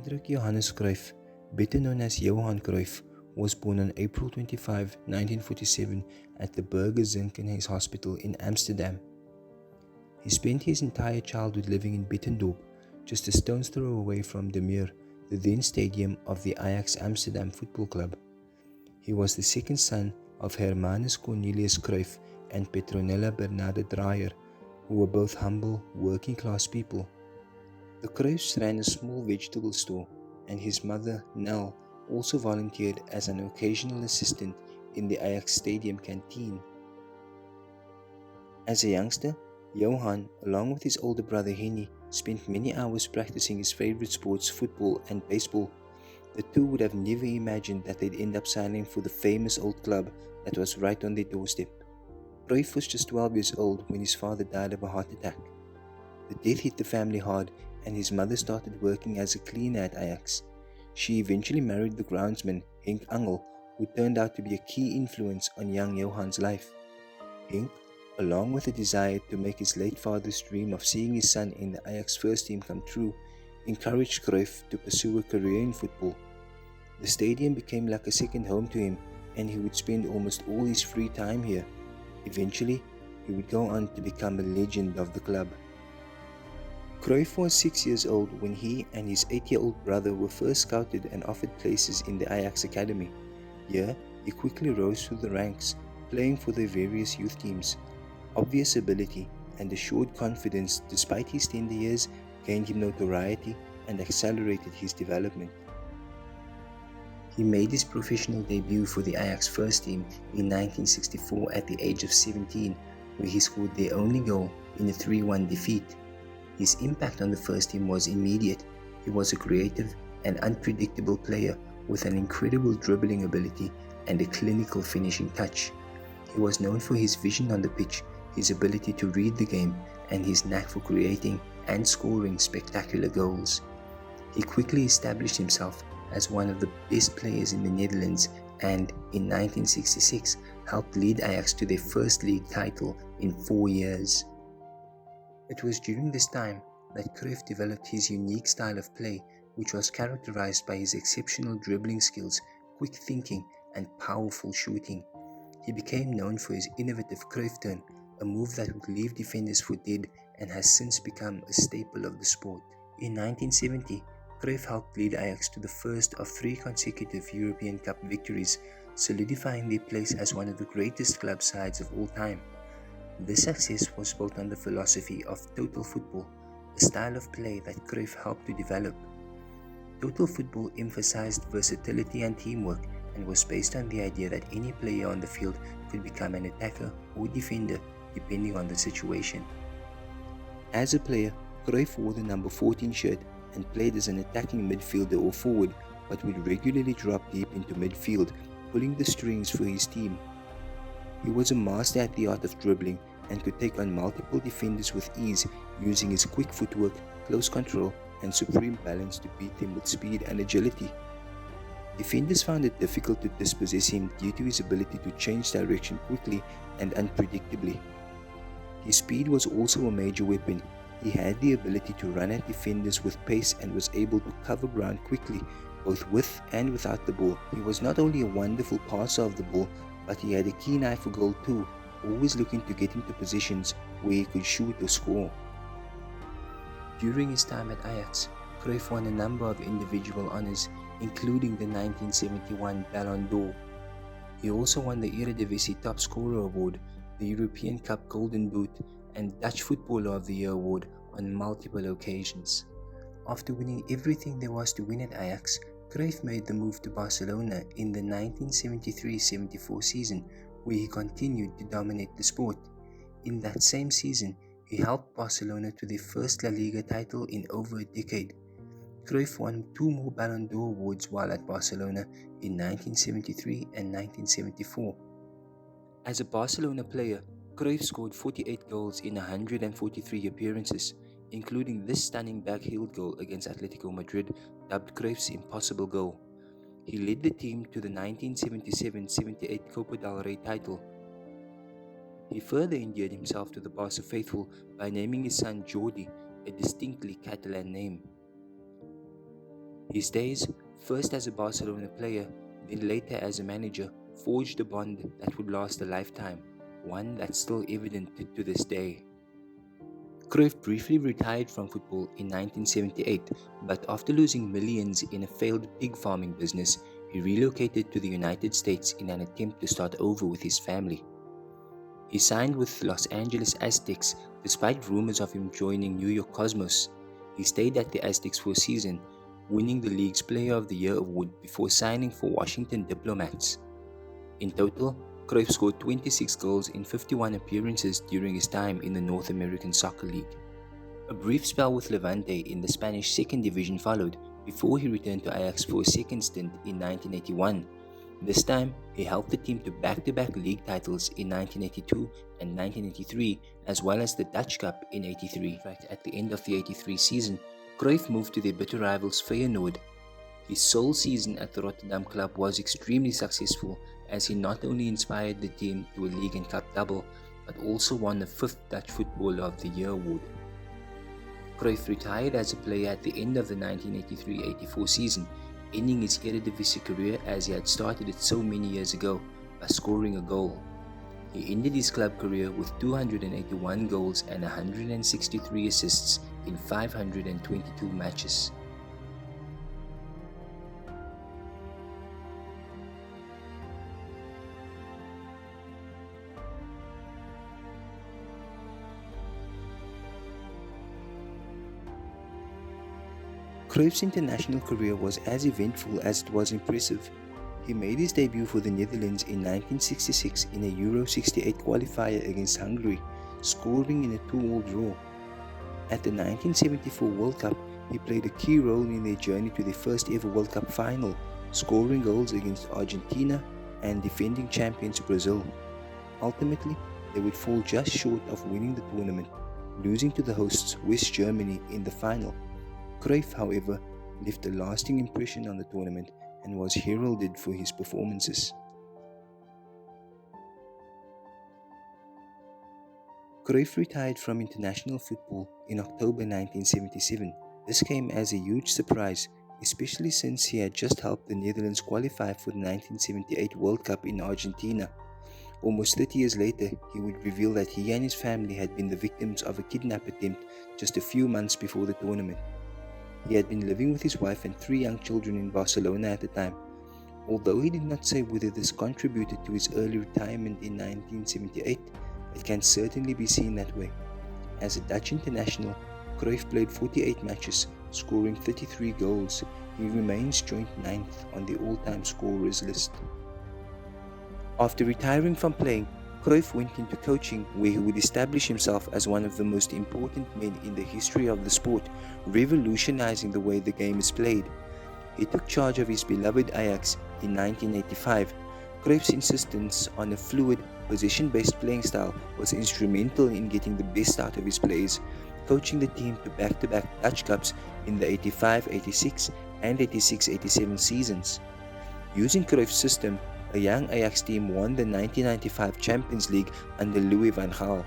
Hendrik Johannes Cruyff, better known as Johan Cruyff, was born on April 25, 1947 at the Burger Ziekenhuis Hospital in Amsterdam. He spent his entire childhood living in Bettendorp, just a stone's throw away from De Meer, the then stadium of the Ajax Amsterdam Football Club. He was the second son of Hermanus Cornelius Cruyff and Petronella Bernarda Dreyer, who were both humble, working-class people. The Cruyffs ran a small vegetable store, and his mother, Nell, also volunteered as an occasional assistant in the Ajax Stadium canteen. As a youngster, Johan, along with his older brother Henny, spent many hours practicing his favorite sports, football and baseball. The two would have never imagined that they'd end up signing for the famous old club that was right on their doorstep. Cruyff was just 12 years old when his father died of a heart attack. The death hit the family hard, and his mother started working as a cleaner at Ajax. She eventually married the groundsman, Henk Angel, who turned out to be a key influence on young Johan's life. Henk, along with a desire to make his late father's dream of seeing his son in the Ajax first team come true, encouraged Cruyff to pursue a career in football. The stadium became like a second home to him, and he would spend almost all his free time here. Eventually, he would go on to become a legend of the club. Cruyff was 6 years old when he and his 8-year-old brother were first scouted and offered places in the Ajax Academy. Here, he quickly rose through the ranks, playing for their various youth teams. Obvious ability and assured confidence despite his tender years gained him notoriety and accelerated his development. He made his professional debut for the Ajax first team in 1964 at the age of 17, where he scored their only goal in a 3-1 defeat. His impact on the first team was immediate. He was a creative and unpredictable player with an incredible dribbling ability and a clinical finishing touch. He was known for his vision on the pitch, his ability to read the game, and his knack for creating and scoring spectacular goals. He quickly established himself as one of the best players in the Netherlands and, in 1966, helped lead Ajax to their first league title in 4 years. It was during this time that Cruyff developed his unique style of play, which was characterized by his exceptional dribbling skills, quick thinking, and powerful shooting. He became known for his innovative Cruyff turn, a move that would leave defenders for dead and has since become a staple of the sport. In 1970, Cruyff helped lead Ajax to the first of 3 consecutive European Cup victories, solidifying their place as one of the greatest club sides of all time. This success was built on the philosophy of total football, a style of play that Cruyff helped to develop. Total football emphasized versatility and teamwork and was based on the idea that any player on the field could become an attacker or defender depending on the situation. As a player, Cruyff wore the number 14 shirt and played as an attacking midfielder or forward, but would regularly drop deep into midfield, pulling the strings for his team. He was a master at the art of dribbling and could take on multiple defenders with ease, using his quick footwork, close control, and supreme balance to beat them with speed and agility. Defenders found it difficult to dispossess him due to his ability to change direction quickly and unpredictably. His speed was also a major weapon. He had the ability to run at defenders with pace and was able to cover ground quickly, both with and without the ball. He was not only a wonderful passer of the ball, but he had a keen eye for goal too, always looking to get into positions where he could shoot or score. During his time at Ajax, Cruyff won a number of individual honors, including the 1971 Ballon d'Or. He also won the Eredivisie Top Scorer Award, the European Cup Golden Boot, and Dutch Footballer of the Year award on multiple occasions. After winning everything there was to win at Ajax, Cruyff made the move to Barcelona in the 1973-74 season, where he continued to dominate the sport. In that same season, he helped Barcelona to their first La Liga title in over a decade. Cruyff won 2 more Ballon d'Or awards while at Barcelona in 1973 and 1974. As a Barcelona player, Cruyff scored 48 goals in 143 appearances, including this stunning back-heeled goal against Atletico Madrid, dubbed Cruyff's impossible goal. He led the team to the 1977-78 Copa del Rey title. He further endeared himself to the Barca faithful by naming his son Jordi, a distinctly Catalan name. His days, first as a Barcelona player, then later as a manager, forged a bond that would last a lifetime, one that's still evident to this day. Cruyff briefly retired from football in 1978, but after losing millions in a failed pig farming business, he relocated to the United States in an attempt to start over with his family. He signed with Los Angeles Aztecs despite rumors of him joining New York Cosmos. He stayed at the Aztecs for a season, winning the league's Player of the Year award before signing for Washington Diplomats. In total, Cruyff scored 26 goals in 51 appearances during his time in the North American Soccer League. A brief spell with Levante in the Spanish Second Division followed before he returned to Ajax for a second stint in 1981. This time, he helped the team to back-to-back league titles in 1982 and 1983, as well as the Dutch Cup in '83. In fact, at the end of the '83 season, Cruyff moved to their bitter rivals Feyenoord. His sole season at the Rotterdam club was extremely successful, as he not only inspired the team to a league and cup double, but also won the 5th Dutch Footballer of the Year award. Cruyff retired as a player at the end of the 1983-84 season, ending his Eredivisie career as he had started it so many years ago, by scoring a goal. He ended his club career with 281 goals and 163 assists in 522 matches. Cruyff's international career was as eventful as it was impressive. He made his debut for the Netherlands in 1966 in a Euro 68 qualifier against Hungary, scoring in a 2-2 draw. At the 1974 World Cup, he played a key role in their journey to their first ever World Cup final, scoring goals against Argentina and defending champions Brazil. Ultimately, they would fall just short of winning the tournament, losing to the hosts West Germany in the final. Cruyff, however, left a lasting impression on the tournament and was heralded for his performances. Cruyff retired from international football in October 1977. This came as a huge surprise, especially since he had just helped the Netherlands qualify for the 1978 World Cup in Argentina. Almost 30 years later, he would reveal that he and his family had been the victims of a kidnap attempt just a few months before the tournament. He had been living with his wife and 3 young children in Barcelona at the time. Although he did not say whether this contributed to his early retirement in 1978, it can certainly be seen that way. As a Dutch international, Cruyff played 48 matches, scoring 33 goals. He remains joint 9th on the all-time scorers list. After retiring from playing, Cruyff went into coaching, where he would establish himself as one of the most important men in the history of the sport, revolutionizing the way the game is played. He took charge of his beloved Ajax in 1985. Cruyff's insistence on a fluid, possession-based playing style was instrumental in getting the best out of his players, coaching the team to back-to-back Dutch Cups in the 85-86 and 86-87 seasons. Using Cruyff's system, a young Ajax team won the 1995 Champions League under Louis van Gaal.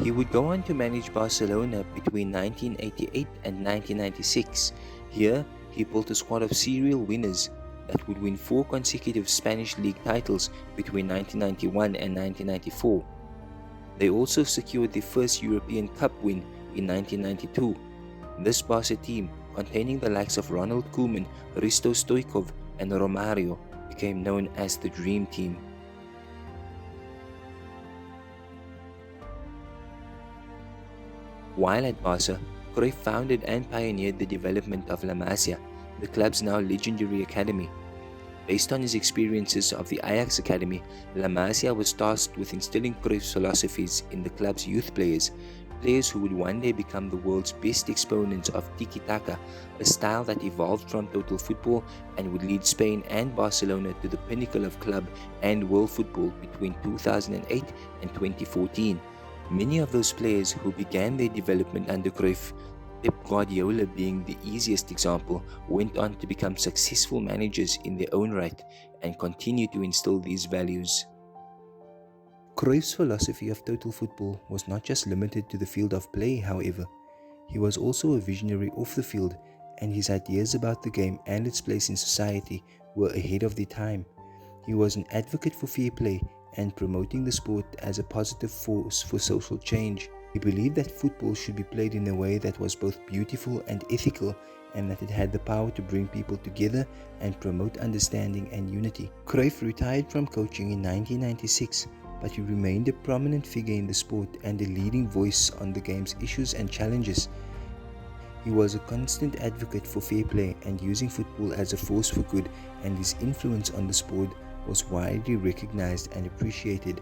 He would go on to manage Barcelona between 1988 and 1996. Here, he built a squad of serial winners that would win 4 consecutive Spanish league titles between 1991 and 1994. They also secured their first European Cup win in 1992. This Barca team, containing the likes of Ronald Koeman, Risto Stoichkov, and Romario, became known as the Dream Team. While at Barca, Cruyff founded and pioneered the development of La Masia, the club's now legendary academy. Based on his experiences of the Ajax Academy, La Masia was tasked with instilling Cruyff's philosophies in the club's youth players who would one day become the world's best exponents of tiki-taka, a style that evolved from total football and would lead Spain and Barcelona to the pinnacle of club and world football between 2008 and 2014. Many of those players who began their development under Cruyff, Pep Guardiola being the easiest example, went on to become successful managers in their own right and continue to instill these values. Cruyff's philosophy of total football was not just limited to the field of play, however. He was also a visionary off the field and his ideas about the game and its place in society were ahead of their time. He was an advocate for fair play and promoting the sport as a positive force for social change. He believed that football should be played in a way that was both beautiful and ethical, and that it had the power to bring people together and promote understanding and unity. Cruyff retired from coaching in 1996, but he remained a prominent figure in the sport and a leading voice on the game's issues and challenges. He was a constant advocate for fair play and using football as a force for good, and his influence on the sport was widely recognized and appreciated.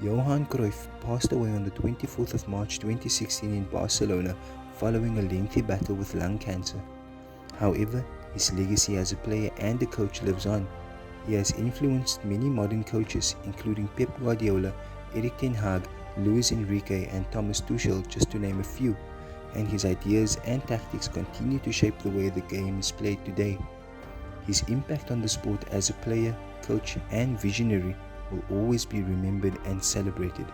Johan Cruyff passed away on the 24th of March 2016 in Barcelona following a lengthy battle with lung cancer. However, his legacy as a player and a coach lives on. He has influenced many modern coaches, including Pep Guardiola, Erik ten Hag, Luis Enrique, and Thomas Tuchel, just to name a few, and his ideas and tactics continue to shape the way the game is played today. His impact on the sport as a player, coach, and visionary will always be remembered and celebrated.